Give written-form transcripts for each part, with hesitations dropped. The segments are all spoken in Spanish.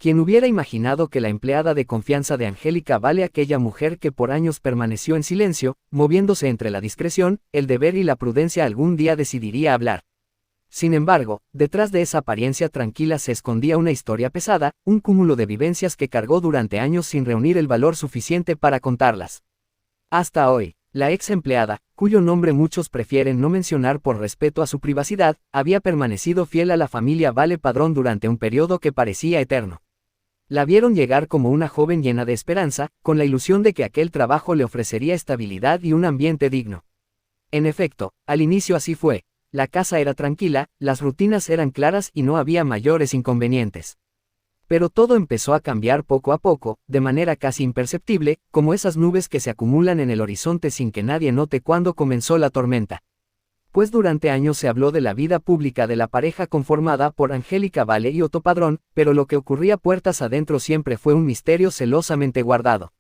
¿Quién hubiera imaginado que la empleada de confianza de Angélica Vale, aquella mujer que por años permaneció en silencio, moviéndose entre la discreción, el deber y la prudencia, algún día decidiría hablar? Sin embargo, detrás de esa apariencia tranquila se escondía una historia pesada, un cúmulo de vivencias que cargó durante años sin reunir el valor suficiente para contarlas. Hasta hoy, la ex empleada, cuyo nombre muchos prefieren no mencionar por respeto a su privacidad, había permanecido fiel a la familia Vale Padrón durante un periodo que parecía eterno. La vieron llegar como una joven llena de esperanza, con la ilusión de que aquel trabajo le ofrecería estabilidad y un ambiente digno. En efecto, al inicio así fue. La casa era tranquila, las rutinas eran claras y no había mayores inconvenientes. Pero todo empezó a cambiar poco a poco, de manera casi imperceptible, como esas nubes que se acumulan en el horizonte sin que nadie note cuándo comenzó la tormenta. Pues durante años se habló de la vida pública de la pareja conformada por Angélica Vale y Otto Padrón, pero lo que ocurría puertas adentro siempre fue un misterio celosamente guardado.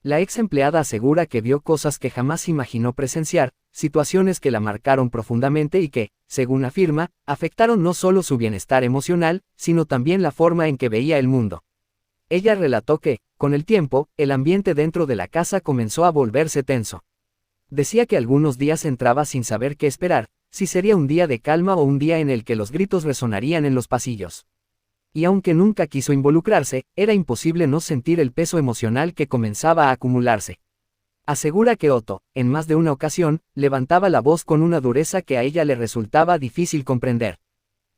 La ex empleada asegura que vio cosas que jamás imaginó presenciar, situaciones que la marcaron profundamente y que, según afirma, afectaron no solo su bienestar emocional, sino también la forma en que veía el mundo. Ella relató que, con el tiempo, el ambiente dentro de la casa comenzó a volverse tenso. Decía que algunos días entraba sin saber qué esperar, si sería un día de calma o un día en el que los gritos resonarían en los pasillos. Y aunque nunca quiso involucrarse, era imposible no sentir el peso emocional que comenzaba a acumularse. Asegura que Otto, en más de una ocasión, levantaba la voz con una dureza que a ella le resultaba difícil comprender.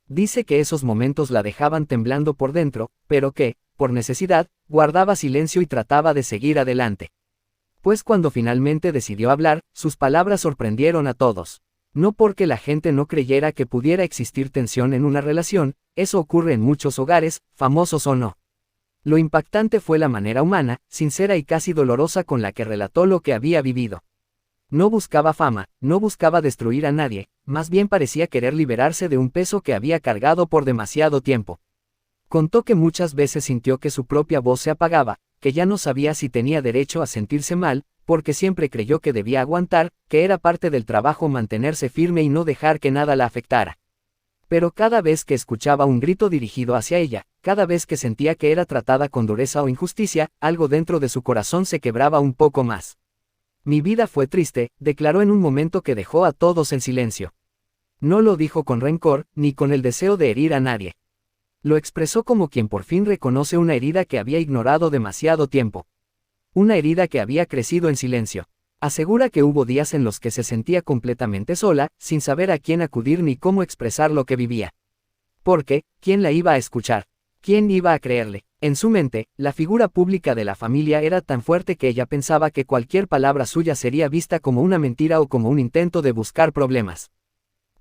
Dice que esos momentos la dejaban temblando por dentro, pero que, por necesidad, guardaba silencio y trataba de seguir adelante. Pues cuando finalmente decidió hablar, sus palabras sorprendieron a todos. No porque la gente no creyera que pudiera existir tensión en una relación, eso ocurre en muchos hogares, famosos o no. Lo impactante fue la manera humana, sincera y casi dolorosa con la que relató lo que había vivido. No buscaba fama, no buscaba destruir a nadie, más bien parecía querer liberarse de un peso que había cargado por demasiado tiempo. Contó que muchas veces sintió que su propia voz se apagaba, que ya no sabía si tenía derecho a sentirse mal, porque siempre creyó que debía aguantar, que era parte del trabajo mantenerse firme y no dejar que nada la afectara. Pero cada vez que escuchaba un grito dirigido hacia ella, cada vez que sentía que era tratada con dureza o injusticia, algo dentro de su corazón se quebraba un poco más. Mi vida fue triste, declaró en un momento que dejó a todos en silencio. No lo dijo con rencor, ni con el deseo de herir a nadie. Lo expresó como quien por fin reconoce una herida que había ignorado demasiado tiempo. Una herida que había crecido en silencio. Asegura que hubo días en los que se sentía completamente sola, sin saber a quién acudir ni cómo expresar lo que vivía. Porque, ¿quién la iba a escuchar? ¿Quién iba a creerle? En su mente, la figura pública de la familia era tan fuerte que ella pensaba que cualquier palabra suya sería vista como una mentira o como un intento de buscar problemas.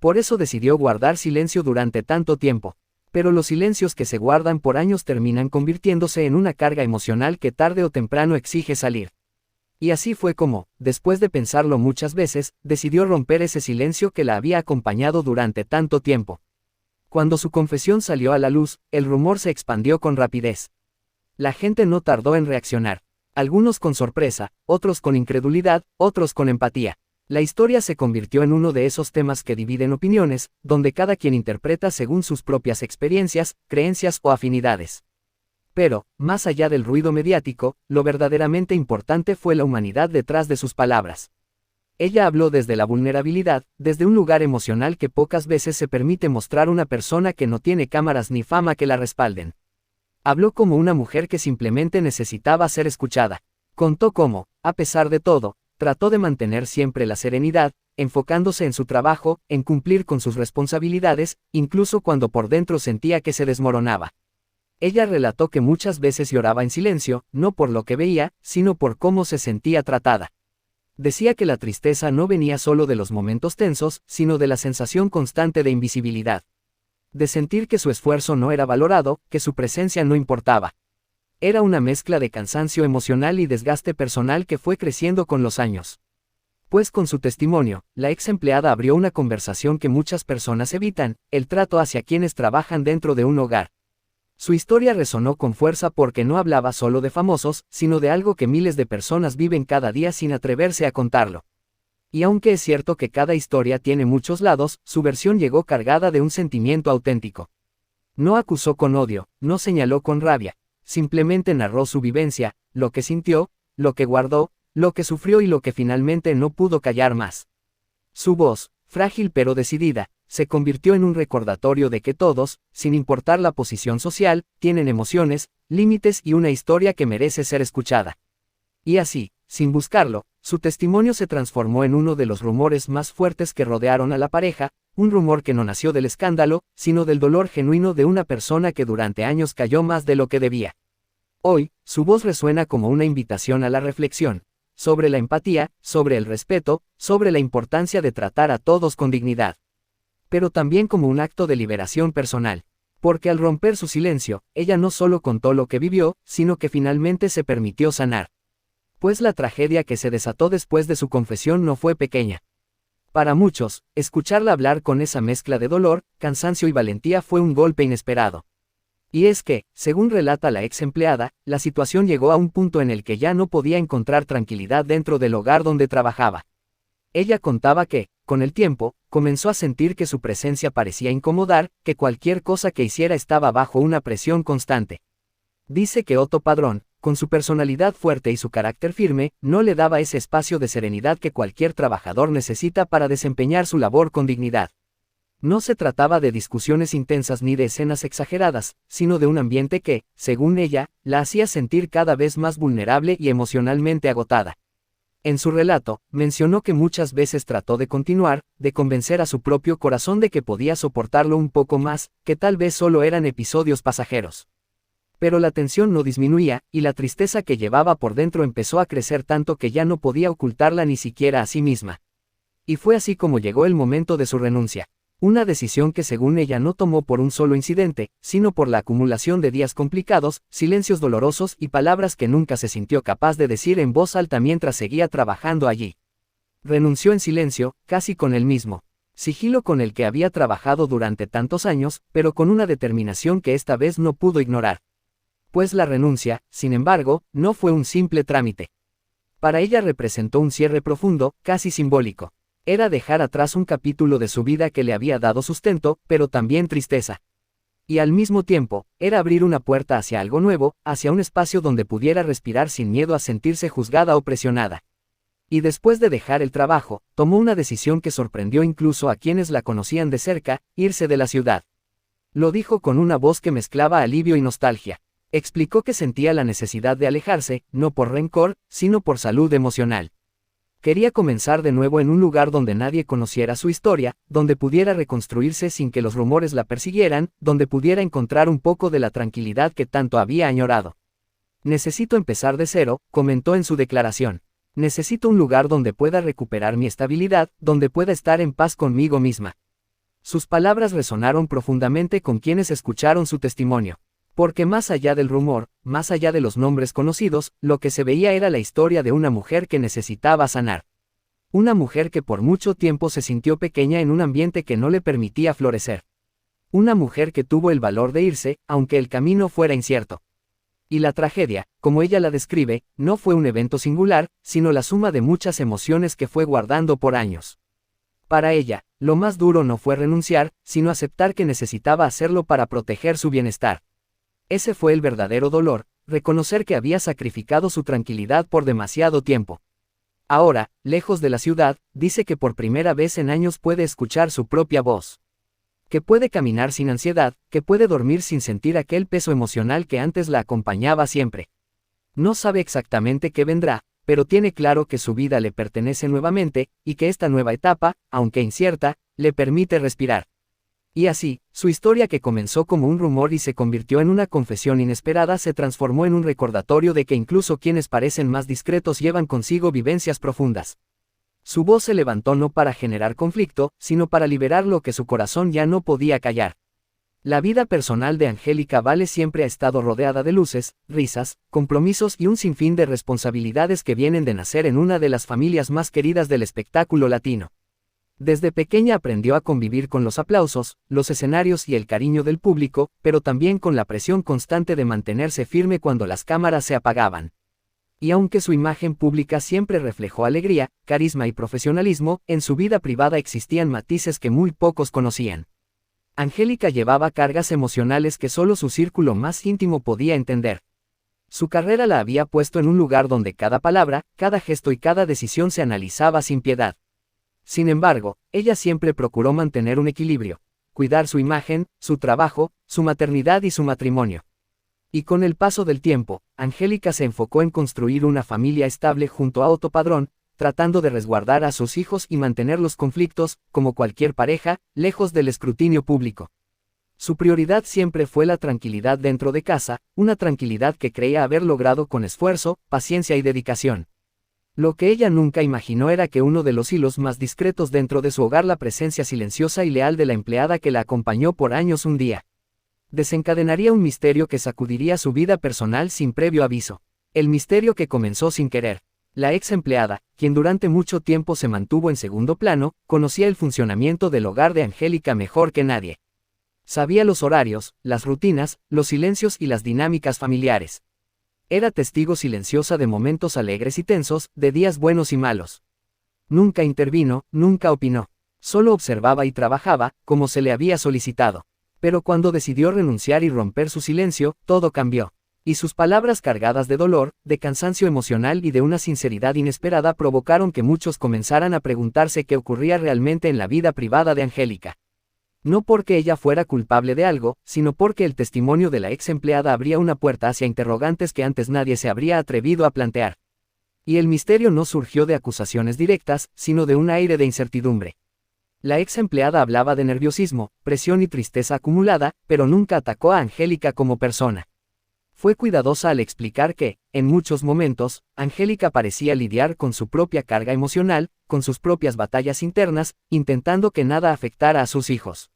Por eso decidió guardar silencio durante tanto tiempo. Pero los silencios que se guardan por años terminan convirtiéndose en una carga emocional que tarde o temprano exige salir. Y así fue como, después de pensarlo muchas veces, decidió romper ese silencio que la había acompañado durante tanto tiempo. Cuando su confesión salió a la luz, el rumor se expandió con rapidez. La gente no tardó en reaccionar. Algunos con sorpresa, otros con incredulidad, otros con empatía. La historia se convirtió en uno de esos temas que dividen opiniones, donde cada quien interpreta según sus propias experiencias, creencias o afinidades. Pero, más allá del ruido mediático, lo verdaderamente importante fue la humanidad detrás de sus palabras. Ella habló desde la vulnerabilidad, desde un lugar emocional que pocas veces se permite mostrar una persona que no tiene cámaras ni fama que la respalden. Habló como una mujer que simplemente necesitaba ser escuchada. Contó cómo, a pesar de todo, trató de mantener siempre la serenidad, enfocándose en su trabajo, en cumplir con sus responsabilidades, incluso cuando por dentro sentía que se desmoronaba. Ella relató que muchas veces lloraba en silencio, no por lo que veía, sino por cómo se sentía tratada. Decía que la tristeza no venía solo de los momentos tensos, sino de la sensación constante de invisibilidad. De sentir que su esfuerzo no era valorado, que su presencia no importaba. Era una mezcla de cansancio emocional y desgaste personal que fue creciendo con los años. Pues con su testimonio, la ex empleada abrió una conversación que muchas personas evitan, el trato hacia quienes trabajan dentro de un hogar. Su historia resonó con fuerza porque no hablaba solo de famosos, sino de algo que miles de personas viven cada día sin atreverse a contarlo. Y aunque es cierto que cada historia tiene muchos lados, su versión llegó cargada de un sentimiento auténtico. No acusó con odio, no señaló con rabia, simplemente narró su vivencia, lo que sintió, lo que guardó, lo que sufrió y lo que finalmente no pudo callar más. Su voz, frágil pero decidida, se convirtió en un recordatorio de que todos, sin importar la posición social, tienen emociones, límites y una historia que merece ser escuchada. Y así, sin buscarlo, su testimonio se transformó en uno de los rumores más fuertes que rodearon a la pareja, un rumor que no nació del escándalo, sino del dolor genuino de una persona que durante años cayó más de lo que debía. Hoy, su voz resuena como una invitación a la reflexión, sobre la empatía, sobre el respeto, sobre la importancia de tratar a todos con dignidad. Pero también como un acto de liberación personal. Porque al romper su silencio, ella no solo contó lo que vivió, sino que finalmente se permitió sanar. Pues la tragedia que se desató después de su confesión no fue pequeña. Para muchos, escucharla hablar con esa mezcla de dolor, cansancio y valentía fue un golpe inesperado. Y es que, según relata la ex empleada, la situación llegó a un punto en el que ya no podía encontrar tranquilidad dentro del hogar donde trabajaba. Ella contaba que, con el tiempo, comenzó a sentir que su presencia parecía incomodar, que cualquier cosa que hiciera estaba bajo una presión constante. Dice que Otto Padrón, con su personalidad fuerte y su carácter firme, no le daba ese espacio de serenidad que cualquier trabajador necesita para desempeñar su labor con dignidad. No se trataba de discusiones intensas ni de escenas exageradas, sino de un ambiente que, según ella, la hacía sentir cada vez más vulnerable y emocionalmente agotada. En su relato, mencionó que muchas veces trató de continuar, de convencer a su propio corazón de que podía soportarlo un poco más, que tal vez solo eran episodios pasajeros. Pero la tensión no disminuía, y la tristeza que llevaba por dentro empezó a crecer tanto que ya no podía ocultarla ni siquiera a sí misma. Y fue así como llegó el momento de su renuncia. Una decisión que según ella no tomó por un solo incidente, sino por la acumulación de días complicados, silencios dolorosos y palabras que nunca se sintió capaz de decir en voz alta mientras seguía trabajando allí. Renunció en silencio, casi con el mismo sigilo con el que había trabajado durante tantos años, pero con una determinación que esta vez no pudo ignorar. Pues la renuncia, sin embargo, no fue un simple trámite. Para ella representó un cierre profundo, casi simbólico. Era dejar atrás un capítulo de su vida que le había dado sustento, pero también tristeza. Y al mismo tiempo, era abrir una puerta hacia algo nuevo, hacia un espacio donde pudiera respirar sin miedo a sentirse juzgada o presionada. Y después de dejar el trabajo, tomó una decisión que sorprendió incluso a quienes la conocían de cerca: irse de la ciudad. Lo dijo con una voz que mezclaba alivio y nostalgia. Explicó que sentía la necesidad de alejarse, no por rencor, sino por salud emocional. Quería comenzar de nuevo en un lugar donde nadie conociera su historia, donde pudiera reconstruirse sin que los rumores la persiguieran, donde pudiera encontrar un poco de la tranquilidad que tanto había añorado. Necesito empezar de cero, comentó en su declaración. Necesito un lugar donde pueda recuperar mi estabilidad, donde pueda estar en paz conmigo misma. Sus palabras resonaron profundamente con quienes escucharon su testimonio. Porque más allá del rumor, más allá de los nombres conocidos, lo que se veía era la historia de una mujer que necesitaba sanar. Una mujer que por mucho tiempo se sintió pequeña en un ambiente que no le permitía florecer. Una mujer que tuvo el valor de irse, aunque el camino fuera incierto. Y la tragedia, como ella la describe, no fue un evento singular, sino la suma de muchas emociones que fue guardando por años. Para ella, lo más duro no fue renunciar, sino aceptar que necesitaba hacerlo para proteger su bienestar. Ese fue el verdadero dolor, reconocer que había sacrificado su tranquilidad por demasiado tiempo. Ahora, lejos de la ciudad, dice que por primera vez en años puede escuchar su propia voz. Que puede caminar sin ansiedad, que puede dormir sin sentir aquel peso emocional que antes la acompañaba siempre. No sabe exactamente qué vendrá, pero tiene claro que su vida le pertenece nuevamente, y que esta nueva etapa, aunque incierta, le permite respirar. Y así, su historia que comenzó como un rumor y se convirtió en una confesión inesperada se transformó en un recordatorio de que incluso quienes parecen más discretos llevan consigo vivencias profundas. Su voz se levantó no para generar conflicto, sino para liberar lo que su corazón ya no podía callar. La vida personal de Angélica Vale siempre ha estado rodeada de luces, risas, compromisos y un sinfín de responsabilidades que vienen de nacer en una de las familias más queridas del espectáculo latino. Desde pequeña aprendió a convivir con los aplausos, los escenarios y el cariño del público, pero también con la presión constante de mantenerse firme cuando las cámaras se apagaban. Y aunque su imagen pública siempre reflejó alegría, carisma y profesionalismo, en su vida privada existían matices que muy pocos conocían. Angélica llevaba cargas emocionales que solo su círculo más íntimo podía entender. Su carrera la había puesto en un lugar donde cada palabra, cada gesto y cada decisión se analizaba sin piedad. Sin embargo, ella siempre procuró mantener un equilibrio, cuidar su imagen, su trabajo, su maternidad y su matrimonio. Y con el paso del tiempo, Angélica se enfocó en construir una familia estable junto a Otto Padrón, tratando de resguardar a sus hijos y mantener los conflictos, como cualquier pareja, lejos del escrutinio público. Su prioridad siempre fue la tranquilidad dentro de casa, una tranquilidad que creía haber logrado con esfuerzo, paciencia y dedicación. Lo que ella nunca imaginó era que uno de los hilos más discretos dentro de su hogar, la presencia silenciosa y leal de la empleada que la acompañó por años, un día desencadenaría un misterio que sacudiría su vida personal sin previo aviso. El misterio que comenzó sin querer. La ex empleada, quien durante mucho tiempo se mantuvo en segundo plano, conocía el funcionamiento del hogar de Angélica mejor que nadie. Sabía los horarios, las rutinas, los silencios y las dinámicas familiares. Era testigo silenciosa de momentos alegres y tensos, de días buenos y malos. Nunca intervino, nunca opinó. Solo observaba y trabajaba, como se le había solicitado. Pero cuando decidió renunciar y romper su silencio, todo cambió. Y sus palabras cargadas de dolor, de cansancio emocional y de una sinceridad inesperada provocaron que muchos comenzaran a preguntarse qué ocurría realmente en la vida privada de Angélica. No porque ella fuera culpable de algo, sino porque el testimonio de la ex empleada abría una puerta hacia interrogantes que antes nadie se habría atrevido a plantear. Y el misterio no surgió de acusaciones directas, sino de un aire de incertidumbre. La ex empleada hablaba de nerviosismo, presión y tristeza acumulada, pero nunca atacó a Angélica como persona. Fue cuidadosa al explicar que, en muchos momentos, Angélica parecía lidiar con su propia carga emocional, con sus propias batallas internas, intentando que nada afectara a sus hijos.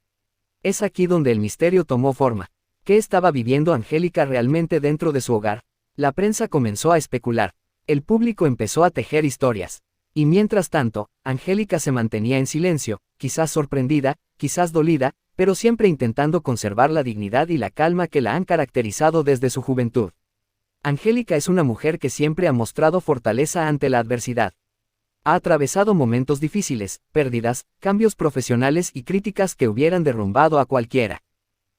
Es aquí donde el misterio tomó forma. ¿Qué estaba viviendo Angélica realmente dentro de su hogar? La prensa comenzó a especular. El público empezó a tejer historias. Y mientras tanto, Angélica se mantenía en silencio, quizás sorprendida, quizás dolida, pero siempre intentando conservar la dignidad y la calma que la han caracterizado desde su juventud. Angélica es una mujer que siempre ha mostrado fortaleza ante la adversidad. Ha atravesado momentos difíciles, pérdidas, cambios profesionales y críticas que hubieran derrumbado a cualquiera.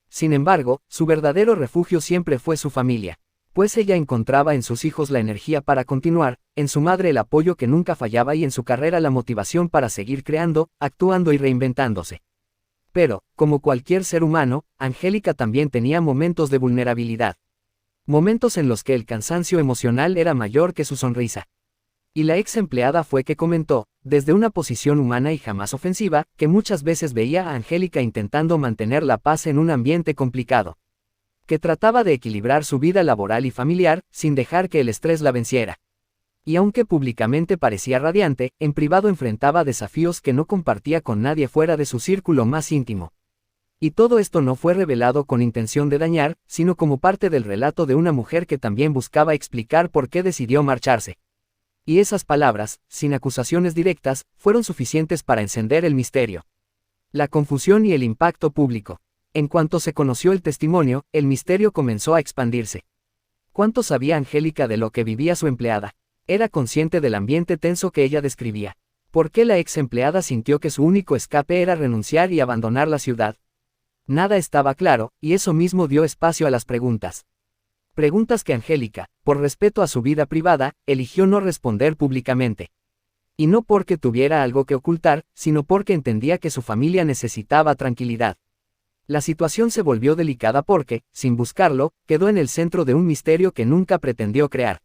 Sin embargo, su verdadero refugio siempre fue su familia. Pues ella encontraba en sus hijos la energía para continuar, en su madre el apoyo que nunca fallaba y en su carrera la motivación para seguir creando, actuando y reinventándose. Pero, como cualquier ser humano, Angélica también tenía momentos de vulnerabilidad. Momentos en los que el cansancio emocional era mayor que su sonrisa. Y la ex empleada fue que comentó, desde una posición humana y jamás ofensiva, que muchas veces veía a Angélica intentando mantener la paz en un ambiente complicado. Que trataba de equilibrar su vida laboral y familiar, sin dejar que el estrés la venciera. Y aunque públicamente parecía radiante, en privado enfrentaba desafíos que no compartía con nadie fuera de su círculo más íntimo. Y todo esto no fue revelado con intención de dañar, sino como parte del relato de una mujer que también buscaba explicar por qué decidió marcharse. Y esas palabras, sin acusaciones directas, fueron suficientes para encender el misterio. La confusión y el impacto público. En cuanto se conoció el testimonio, el misterio comenzó a expandirse. ¿Cuánto sabía Angélica de lo que vivía su empleada? ¿Era consciente del ambiente tenso que ella describía? ¿Por qué la ex empleada sintió que su único escape era renunciar y abandonar la ciudad? Nada estaba claro, y eso mismo dio espacio a las preguntas. Preguntas que Angélica, por respeto a su vida privada, eligió no responder públicamente. Y no porque tuviera algo que ocultar, sino porque entendía que su familia necesitaba tranquilidad. La situación se volvió delicada porque, sin buscarlo, quedó en el centro de un misterio que nunca pretendió crear.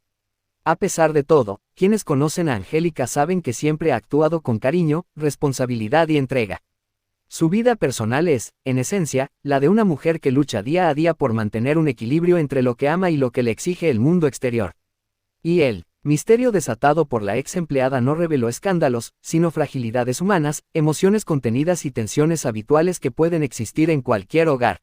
A pesar de todo, quienes conocen a Angélica saben que siempre ha actuado con cariño, responsabilidad y entrega. Su vida personal es, en esencia, la de una mujer que lucha día a día por mantener un equilibrio entre lo que ama y lo que le exige el mundo exterior. Y el misterio desatado por la ex empleada no reveló escándalos, sino fragilidades humanas, emociones contenidas y tensiones habituales que pueden existir en cualquier hogar.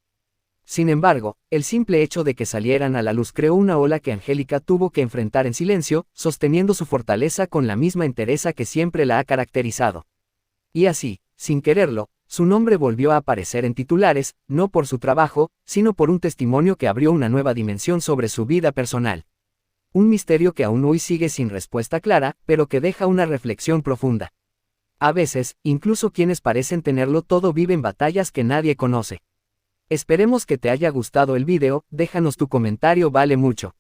Sin embargo, el simple hecho de que salieran a la luz creó una ola que Angélica tuvo que enfrentar en silencio, sosteniendo su fortaleza con la misma entereza que siempre la ha caracterizado. Y así, sin quererlo, su nombre volvió a aparecer en titulares, no por su trabajo, sino por un testimonio que abrió una nueva dimensión sobre su vida personal. Un misterio que aún hoy sigue sin respuesta clara, pero que deja una reflexión profunda. A veces, incluso quienes parecen tenerlo todo viven batallas que nadie conoce. Esperemos que te haya gustado el video, déjanos tu comentario, vale mucho.